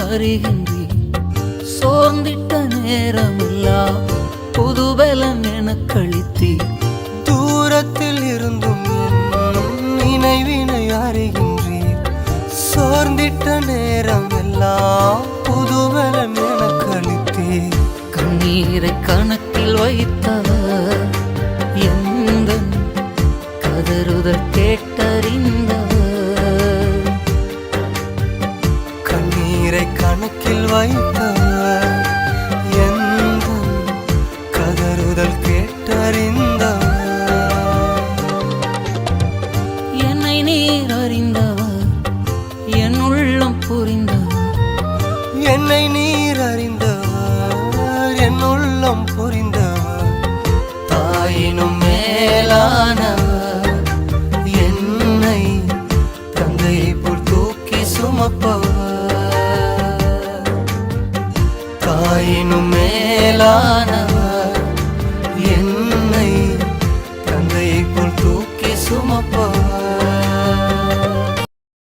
அறிகின்றீர். சோர்ந்திட்ட நேரமெல்லாம் புதுபலம் எனக்களித்தீர். தூரத்தில் இருந்தும் நினைவினை அறிகின்றீர். சோர்ந்திட்ட நேரமெல்லாம் புதுபலம் எனக்களித்தீர். கண்ணீரை கணக்கில் வைத்தவர், எந்தன் கதறுதல் கேட்டறிந்தவர். கண்ணீரை கணக்கில் வைத்தவர், எந்தன் கதறுதல் கேட்டறிந்தவர். என்னை நீர் அறிந்தவர், என் உள்ளம் புரிந்தவர். என்னை நீர் அறிந்தவர், என் உள்ளம் புரிந்தவர். தாயினும் மேலானவர், என்னை தந்தை போல் தூக்கி சுமப்பவர். தாயினும் மேலான